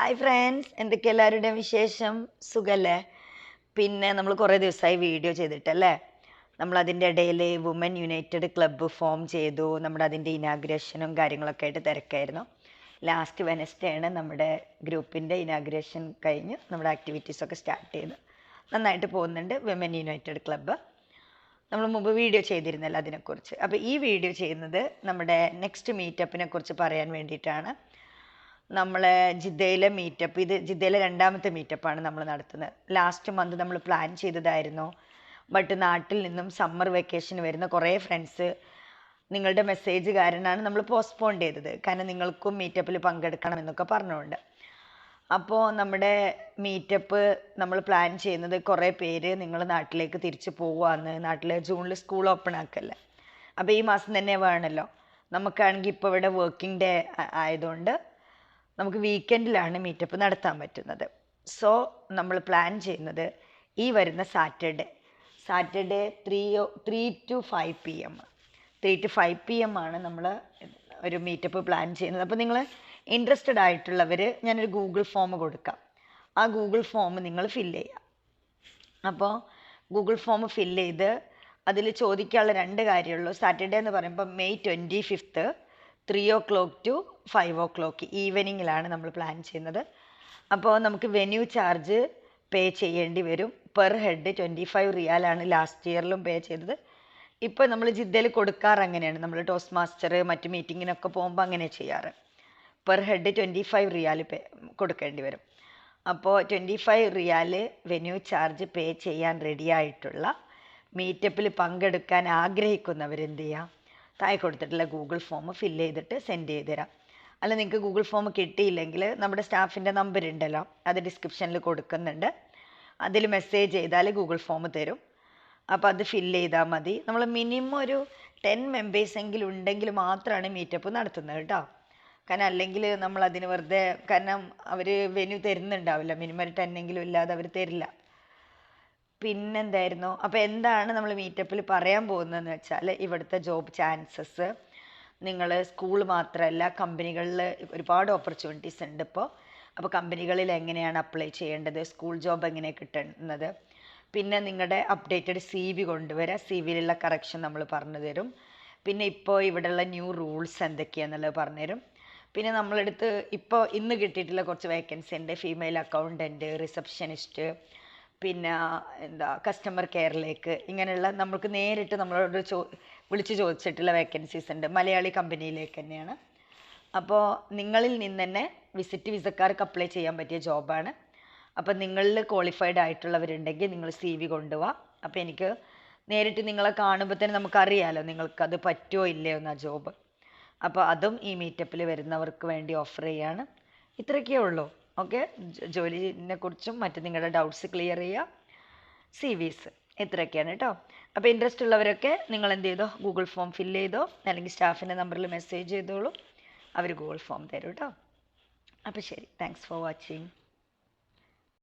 Hi friends, എന്തൊക്കെ എല്ലാവരുടെയും വിശേഷം? സുഖല്ലേ? പിന്നെ നമ്മൾ കുറേ ദിവസമായി വീഡിയോ ചെയ്തിട്ടല്ലേ. നമ്മൾ അതിൻ്റെ ഇടയിൽ വുമൻ യുണൈറ്റഡ് ക്ലബ്ബ് ഫോം ചെയ്തു. നമ്മുടെ അതിൻ്റെ ഇനാഗ്രേഷനും കാര്യങ്ങളൊക്കെ ആയിട്ട് തിരക്കായിരുന്നു. ലാസ്റ്റ് വെനസ്ഡേ ആണ് നമ്മുടെ ഗ്രൂപ്പിൻ്റെ ഇനാഗ്രേഷൻ കഴിഞ്ഞ് നമ്മുടെ ആക്ടിവിറ്റീസൊക്കെ സ്റ്റാർട്ട് ചെയ്ത് നന്നായിട്ട് പോകുന്നുണ്ട്. വിമൻ യുണൈറ്റഡ് ക്ലബ്ബ് നമ്മൾ മുമ്പ് വീഡിയോ ചെയ്തിരുന്നല്ലോ അതിനെക്കുറിച്ച്. അപ്പോൾ ഈ വീഡിയോ ചെയ്യുന്നത് നമ്മുടെ നെക്സ്റ്റ് മീറ്റപ്പിനെ കുറിച്ച് പറയാൻ വേണ്ടിയിട്ടാണ്. നമ്മളെ ജിദ്ദയിലെ മീറ്റപ്പ്, ഇത് ജിദ്ദയിലെ രണ്ടാമത്തെ മീറ്റപ്പാണ് നമ്മൾ നടത്തുന്നത്. ലാസ്റ്റ് മന്ത് നമ്മൾ പ്ലാൻ ചെയ്തതായിരുന്നു. ബട്ട് നാട്ടിൽ നിന്നും സമ്മർ വെക്കേഷന് വരുന്ന കുറേ ഫ്രണ്ട്സ് നിങ്ങളുടെ മെസ്സേജ് കാരണമാണ് നമ്മൾ പോസ്റ്റ്പോൺ ചെയ്തത്. കാരണം നിങ്ങൾക്കും മീറ്റപ്പിൽ പങ്കെടുക്കണം എന്നൊക്കെ പറഞ്ഞുകൊണ്ട്. അപ്പോൾ നമ്മുടെ മീറ്റപ്പ് നമ്മൾ പ്ലാൻ ചെയ്യുന്നത് കുറേ പേര് നിങ്ങൾ നാട്ടിലേക്ക് തിരിച്ചു പോവുകയെന്ന്. നാട്ടിൽ ജൂണിൽ സ്കൂൾ ഓപ്പൺ ആക്കല്ലേ, അപ്പോൾ ഈ മാസം തന്നെ വേണമല്ലോ. നമുക്കാണെങ്കിൽ ഇപ്പോൾ ഇവിടെ വർക്കിംഗ് ഡേ ആയതുകൊണ്ട് നമുക്ക് വീക്കെൻഡിലാണ് മീറ്റപ്പ് നടത്താൻ പറ്റുന്നത്. സോ നമ്മൾ പ്ലാൻ ചെയ്യുന്നത് ഈ വരുന്ന Saturday 3 to 5 PM 3 to 5 PM ആണ് നമ്മൾ ഒരു മീറ്റപ്പ് പ്ലാൻ ചെയ്യുന്നത്. അപ്പോൾ നിങ്ങൾ ഇൻട്രസ്റ്റഡ് ആയിട്ടുള്ളവർ, ഞാനൊരു ഗൂഗിൾ ഫോം കൊടുക്കാം. ആ ഗൂഗിൾ ഫോം നിങ്ങൾ ഫില്ല് ചെയ്യുക. അപ്പോൾ ഗൂഗിൾ ഫോം ഫില്ല് ചെയ്ത് അതിൽ ചോദിക്കാനുള്ള 2 കാര്യമുള്ളൂ. സാറ്റർഡേ എന്ന് പറയുമ്പോൾ May 25 3 to 5 ഈവനിങ്ങിലാണ് നമ്മൾ പ്ലാൻ ചെയ്യുന്നത്. അപ്പോൾ നമുക്ക് വെന്യൂ ചാർജ് പേ ചെയ്യേണ്ടി വരും. പെർ ഹെഡ് 25 റിയാലാണ് ലാസ്റ്റ് ഇയറിലും പേ ചെയ്തത്. ഇപ്പോൾ നമ്മൾ ജിദ്ദയിൽ കൊടുക്കാറ് അങ്ങനെയാണ്. നമ്മൾ ടോസ്റ്റ് മാസ്റ്റർ മറ്റ് മീറ്റിങ്ങിനൊക്കെ പോകുമ്പോൾ അങ്ങനെ ചെയ്യാറ്. പെർ ഹെഡ് 25 റിയാൽ കൊടുക്കേണ്ടി വരും. അപ്പോൾ 25 റിയാൽ വെന്യൂ ചാർജ് പേ ചെയ്യാൻ റെഡിയായിട്ടുള്ള മീറ്റപ്പിൽ പങ്കെടുക്കാൻ ആഗ്രഹിക്കുന്നവരെന്ത് ചെയ്യുക, താഴെ കൊടുത്തിട്ടുള്ള ഗൂഗിൾ ഫോം ഫില്ല് ചെയ്തിട്ട് സെൻഡ് ചെയ്ത് തരാം. അല്ല, നിങ്ങൾക്ക് ഗൂഗിൾ ഫോം കിട്ടിയില്ലെങ്കിൽ നമ്മുടെ സ്റ്റാഫിൻ്റെ നമ്പർ ഉണ്ടല്ലോ, അത് ഡിസ്ക്രിപ്ഷനിൽ കൊടുക്കുന്നുണ്ട്. അതിൽ മെസ്സേജ് ചെയ്താൽ ഗൂഗിൾ ഫോം തരും. അപ്പോൾ അത് ഫില്ല് ചെയ്താൽ മതി. നമ്മൾ മിനിമം ഒരു 10 മെമ്പേഴ്സ് എങ്കിലും ഉണ്ടെങ്കിൽ മാത്രമാണ് മീറ്റപ്പ് നടത്തുന്നത് കേട്ടോ. കാരണം അല്ലെങ്കിൽ നമ്മൾ അതിന് വെറുതെ, കാരണം അവർ വെന്യൂ തരുന്നുണ്ടാവില്ല. മിനിമം ഒരു 10 എങ്കിലും ഇല്ലാതെ അവർ തരില്ല. പിന്നെന്തായിരുന്നു, അപ്പോൾ എന്താണ് നമ്മൾ മീറ്റപ്പിൽ പറയാൻ പോകുന്നതെന്ന് വെച്ചാൽ, ഇവിടുത്തെ ജോബ് ചാൻസസ്, നിങ്ങൾ സ്കൂൾ മാത്രമല്ല കമ്പനികളിൽ ഒരുപാട് ഓപ്പർച്യൂണിറ്റീസ് ഉണ്ട് ഇപ്പോൾ. അപ്പോൾ കമ്പനികളിൽ എങ്ങനെയാണ് അപ്ലൈ ചെയ്യേണ്ടത്, സ്കൂൾ ജോബ് എങ്ങനെ കിട്ടുന്നത്, പിന്നെ നിങ്ങളുടെ അപ്ഡേറ്റഡ് CV കൊണ്ടുവരിക. CVയിലുള്ള കറക്ഷൻ നമ്മൾ പറഞ്ഞു തരും. പിന്നെ ഇപ്പോൾ ഇവിടെയുള്ള ന്യൂ റൂൾസ് എന്തൊക്കെയാണെന്നുള്ളത് പറഞ്ഞു തരും. പിന്നെ നമ്മളെടുത്ത് ഇപ്പോൾ ഇന്ന് കിട്ടിയിട്ടുള്ള കുറച്ച് വേക്കൻസി ഉണ്ട്. ഫീമെയിൽ അക്കൗണ്ടൻറ്റ്, റിസപ്ഷനിസ്റ്റ്, പിന്നെ കസ്റ്റമർ കെയറിലേക്ക്, ഇങ്ങനെയുള്ള നമുക്ക് നേരിട്ട് നമ്മളോട് വിളിച്ച് ചോദിച്ചിട്ടുള്ള വേക്കൻസീസ് ഉണ്ട്. മലയാളി കമ്പനിയിലേക്ക് തന്നെയാണ്. അപ്പോൾ നിങ്ങളിൽ നിന്ന് തന്നെ വിസിറ്റ് വിസക്കാർക്ക് അപ്ലൈ ചെയ്യാൻ പറ്റിയ ജോബാണ്. അപ്പോൾ നിങ്ങളിൽ ക്വാളിഫൈഡ് ആയിട്ടുള്ളവരുണ്ടെങ്കിൽ നിങ്ങൾ CV കൊണ്ടുപോവാം. അപ്പോൾ എനിക്ക് നേരിട്ട് നിങ്ങളെ കാണുമ്പോൾ തന്നെ നമുക്കറിയാമല്ലോ നിങ്ങൾക്കത് പറ്റുമോ ഇല്ലയോ എന്നാ ജോബ്. അപ്പോൾ അതും ഈ മീറ്റപ്പിൽ വരുന്നവർക്ക് വേണ്ടി ഓഫർ ചെയ്യാണ്. ഇത്രയൊക്കെ ഉള്ളൂ. ഓക്കെ, ജോലിനെ കുറിച്ചും മറ്റ് നിങ്ങളുടെ ഡൗട്ട്സ് ക്ലിയർ ചെയ്യുക, CVs ഇത്രയൊക്കെയാണ് കേട്ടോ. അപ്പോൾ ഇൻട്രസ്റ്റ് ഉള്ളവരൊക്കെ നിങ്ങൾ എന്ത് ചെയ്തോ, ഗൂഗിൾ ഫോം ഫില്ല് ചെയ്തോ, അല്ലെങ്കിൽ സ്റ്റാഫിൻ്റെ നമ്പറിൽ മെസ്സേജ് ചെയ്തോളൂ, അവർ ഗൂഗിൾ ഫോം തരും കേട്ടോ. അപ്പോൾ ശരി, താങ്ക്സ് ഫോർ വാച്ചിങ്.